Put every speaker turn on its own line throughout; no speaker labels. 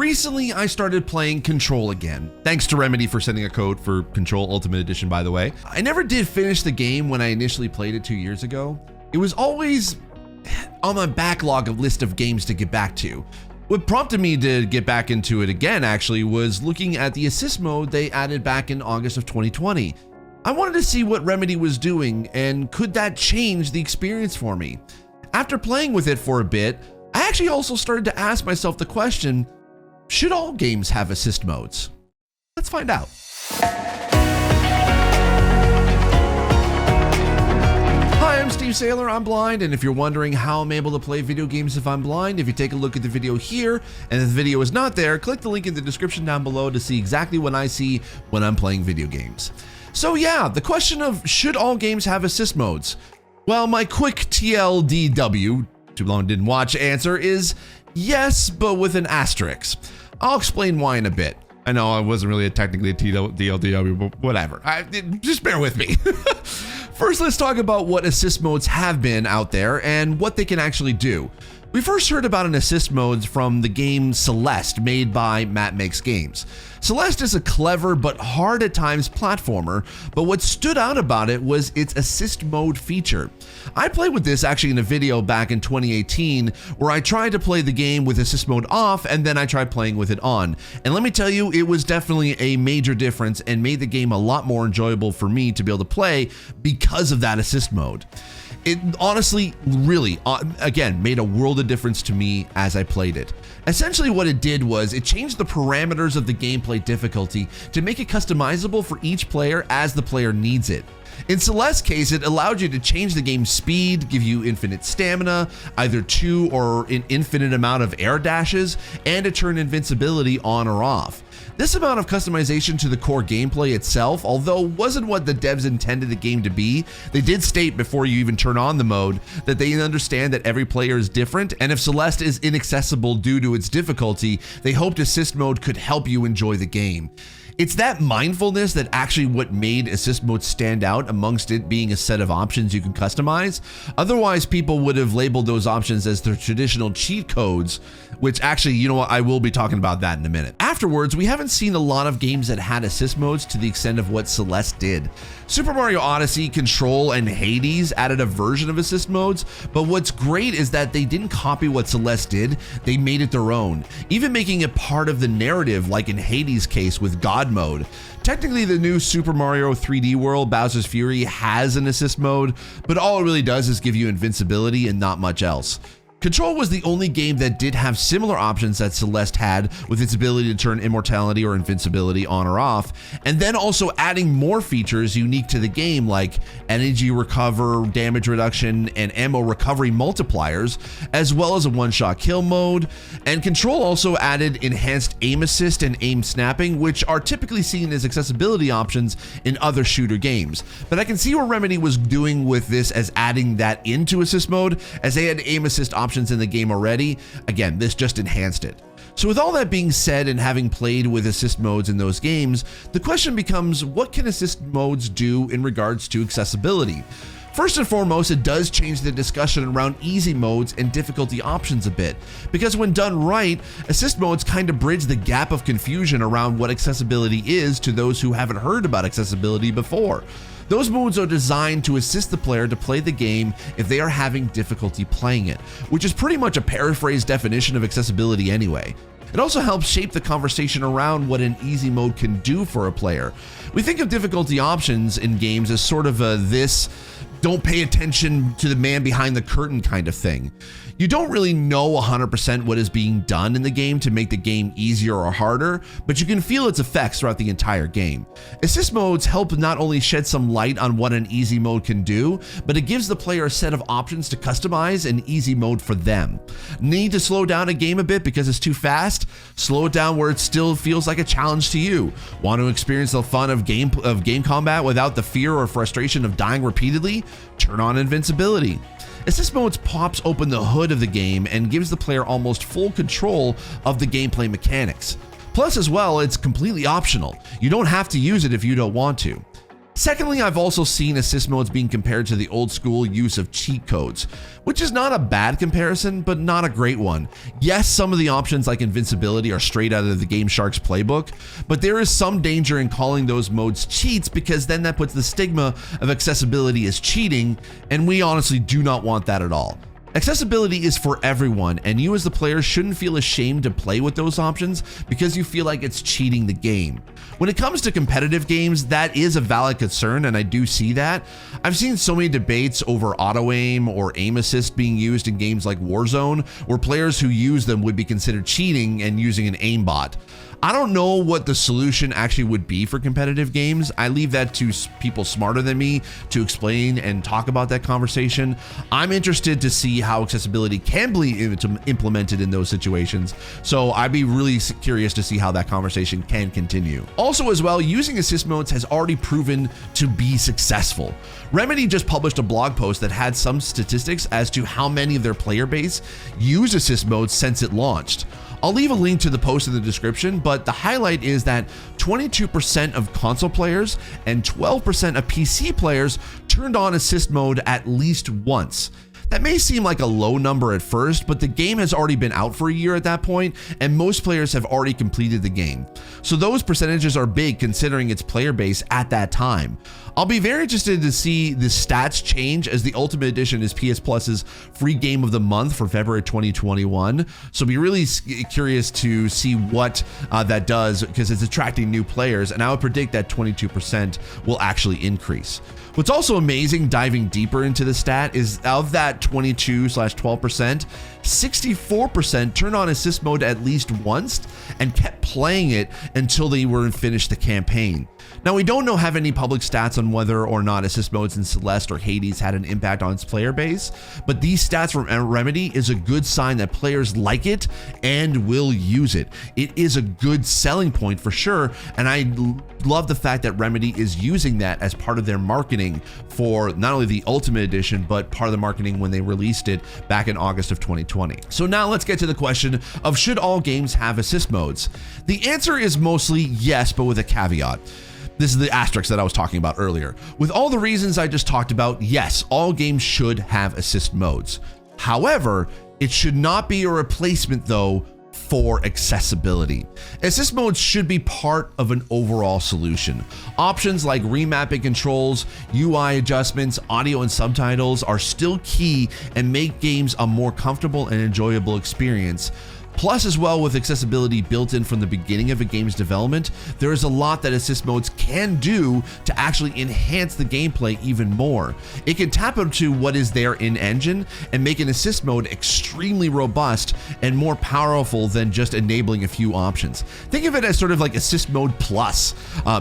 Recently, I started playing Control again. Thanks to Remedy for sending a code for Control Ultimate Edition, by the way. I never did finish the game when I initially played it 2 years ago. It was always on my backlog of list of games to get back to. What prompted me to get back into it again, actually, was looking at the assist mode they added back in August of 2020. I wanted to see what Remedy was doing, and could that change the experience for me? After playing with it for a bit, I actually also started to ask myself the question, should all games have assist modes? Let's find out. Hi, I'm Steve Saylor, I'm blind, and if you're wondering how I'm able to play video games if I'm blind, if you take a look at the video here, and if the video is not there, click the link in the description down below to see exactly what I see when I'm playing video games. So yeah, the question of should all games have assist modes? Well, my quick TLDW, too long didn't watch answer, is yes, but with an asterisk. I'll explain why in a bit. I know I wasn't really technically a TLDW, but whatever. Just bear with me. First, let's talk about what assist modes have been out there and what they can actually do. We first heard about an assist mode from the game Celeste, made by Matt Makes Games. Celeste is a clever but hard at times platformer, but what stood out about it was its assist mode feature. I played with this actually in a video back in 2018 where I tried to play the game with assist mode off and then I tried playing with it on. And let me tell you, it was definitely a major difference and made the game a lot more enjoyable for me to be able to play because of that assist mode. It honestly, really, again, made a world of difference to me as I played it. Essentially what it did was it changed the parameters of the gameplay difficulty to make it customizable for each player as the player needs it. In Celeste's case, it allowed you to change the game's speed, give you infinite stamina, either 2 or an infinite amount of air dashes, and to turn invincibility on or off. This amount of customization to the core gameplay itself, although wasn't what the devs intended the game to be, they did state before you even turn on the mode that they understand that every player is different, and if Celeste is inaccessible due to its difficulty, they hoped assist mode could help you enjoy the game. It's that mindfulness that actually what made assist mode stand out amongst it being a set of options you can customize. Otherwise, people would have labeled those options as their traditional cheat codes, which actually, you know what, I will be talking about that in a minute. Afterwards, we haven't seen a lot of games that had assist modes to the extent of what Celeste did. Super Mario Odyssey, Control, and Hades added a version of assist modes, but what's great is that they didn't copy what Celeste did, they made it their own, even making it part of the narrative like in Hades' case with God mode. Technically, the new Super Mario 3D World Bowser's Fury has an assist mode, but all it really does is give you invincibility and not much else. Control was the only game that did have similar options that Celeste had, with its ability to turn immortality or invincibility on or off, and then also adding more features unique to the game like energy recover, damage reduction, and ammo recovery multipliers, as well as a one-shot kill mode. And Control also added enhanced aim assist and aim snapping, which are typically seen as accessibility options in other shooter games. But I can see what Remedy was doing with this as adding that into assist mode, as they had aim assist options in the game already. Again, this just enhanced it. So with all that being said and having played with assist modes in those games, the question becomes, what can assist modes do in regards to accessibility? First and foremost, it does change the discussion around easy modes and difficulty options a bit, because when done right, assist modes kind of bridge the gap of confusion around what accessibility is to those who haven't heard about accessibility before. Those modes are designed to assist the player to play the game if they are having difficulty playing it, which is pretty much a paraphrased definition of accessibility anyway. It also helps shape the conversation around what an easy mode can do for a player. We think of difficulty options in games as sort of this don't pay attention to the man behind the curtain kind of thing. You don't really know 100% what is being done in the game to make the game easier or harder, but you can feel its effects throughout the entire game. Assist modes help not only shed some light on what an easy mode can do, but it gives the player a set of options to customize an easy mode for them. Need to slow down a game a bit because it's too fast? Slow it down where it still feels like a challenge to you. Want to experience the fun of game combat without the fear or frustration of dying repeatedly? Turn on invincibility. Assist modes pops open the hood of the game and gives the player almost full control of the gameplay mechanics. Plus as well, it's completely optional. You don't have to use it if you don't want to. Secondly, I've also seen assist modes being compared to the old school use of cheat codes, which is not a bad comparison, but not a great one. Yes, some of the options like invincibility are straight out of the Game Shark's playbook, but there is some danger in calling those modes cheats because then that puts the stigma of accessibility as cheating, and we honestly do not want that at all. Accessibility is for everyone, and you as the player shouldn't feel ashamed to play with those options because you feel like it's cheating the game. When it comes to competitive games, that is a valid concern, and I do see that. I've seen so many debates over auto-aim or aim assist being used in games like Warzone, where players who use them would be considered cheating and using an aimbot. I don't know what the solution actually would be for competitive games. I leave that to people smarter than me to explain and talk about that conversation. I'm interested to see how accessibility can be implemented in those situations. So I'd be really curious to see how that conversation can continue. Also as well, using assist modes has already proven to be successful. Remedy just published a blog post that had some statistics as to how many of their player base use assist modes since it launched. I'll leave a link to the post in the description, but the highlight is that 22% of console players and 12% of PC players turned on assist mode at least once. That may seem like a low number at first, but the game has already been out for a year at that point, and most players have already completed the game. So those percentages are big considering its player base at that time. I'll be very interested to see the stats change as the Ultimate Edition is PS Plus's free game of the month for February 2021. So be really curious to see what that does because it's attracting new players, and I would predict that 22% will actually increase. What's also amazing diving deeper into the stat is of that 22/12%, 64% turned on assist mode at least once and kept playing it until they were finished the campaign. Now, we don't have any public stats on whether or not assist modes in Celeste or Hades had an impact on its player base, but these stats from Remedy is a good sign that players like it and will use it. It is a good selling point for sure, and I love the fact that Remedy is using that as part of their marketing for not only the Ultimate Edition, but part of the marketing when they released it back in August of 2020. So now let's get to the question of should all games have assist modes? The answer is mostly yes, but with a caveat. This is the asterisk that I was talking about earlier. With all the reasons I just talked about, yes, all games should have assist modes. However, it should not be a replacement though for accessibility. Assist modes should be part of an overall solution. Options like remapping controls, UI adjustments, audio and subtitles are still key and make games a more comfortable and enjoyable experience. Plus, as well, with accessibility built in from the beginning of a game's development, there is a lot that assist modes can do to actually enhance the gameplay even more. It can tap into what is there in engine and make an assist mode extremely robust and more powerful than just enabling a few options. Think of it as sort of like assist mode plus,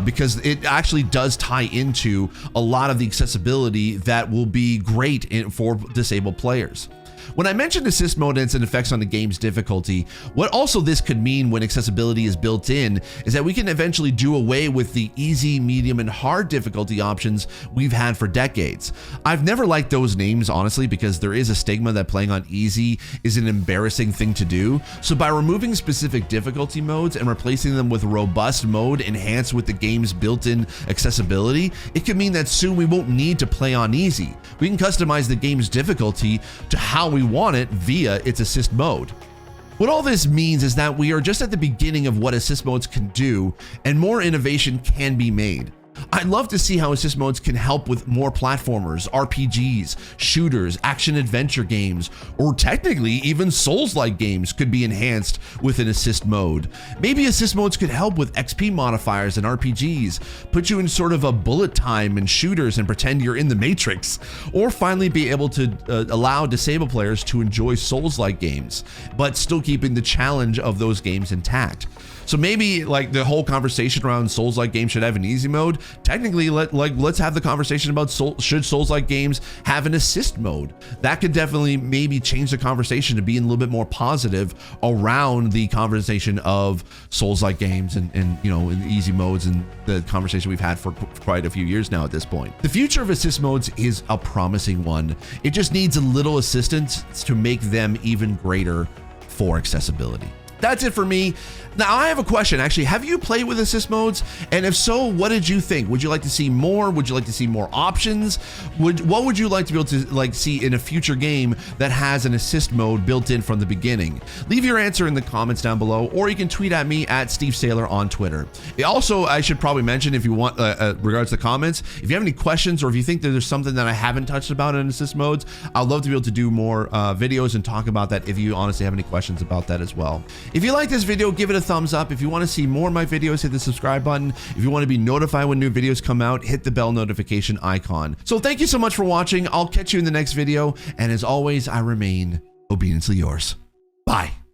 because it actually does tie into a lot of the accessibility that will be great for disabled players. When I mentioned assist mode and its effects on the game's difficulty, what also this could mean when accessibility is built in is that we can eventually do away with the easy, medium, and hard difficulty options we've had for decades. I've never liked those names, honestly, because there is a stigma that playing on easy is an embarrassing thing to do. So by removing specific difficulty modes and replacing them with a robust mode enhanced with the game's built-in accessibility, it could mean that soon we won't need to play on easy. We can customize the game's difficulty to how we want it via its assist mode. What all this means is that we are just at the beginning of what assist modes can do, and more innovation can be made. I'd love to see how assist modes can help with more platformers, RPGs, shooters, action-adventure games, or technically even Souls-like games could be enhanced with an assist mode. Maybe assist modes could help with XP modifiers in RPGs, put you in sort of a bullet time in shooters and pretend you're in the Matrix, or finally be able to allow disabled players to enjoy Souls-like games, but still keeping the challenge of those games intact. So maybe like the whole conversation around Souls-like games should have an easy mode. Technically, let's have the conversation about should Souls-like games have an assist mode. That could definitely maybe change the conversation to be a little bit more positive around the conversation of Souls-like games and you know, in easy modes and the conversation we've had for quite a few years now at this point. The future of assist modes is a promising one. It just needs a little assistance to make them even greater for accessibility. That's it for me. Now, I have a question. Actually, have you played with assist modes? And if so, what did you think? Would you like to see more? Would you like to see more options? What would you like to be able to see in a future game that has an assist mode built in from the beginning? Leave your answer in the comments down below, or you can tweet at me at Steve Saylor on Twitter. Also, I should probably mention, if you want, regards to the comments, if you have any questions or if you think that there's something that I haven't touched about in assist modes, I'd love to be able to do more videos and talk about that if you honestly have any questions about that as well. If you like this video, give it a thumbs up. If you want to see more of my videos, hit the subscribe button. If you want to be notified when new videos come out, hit the bell notification icon. So thank you so much for watching. I'll catch you in the next video. And as always, I remain obediently yours. Bye.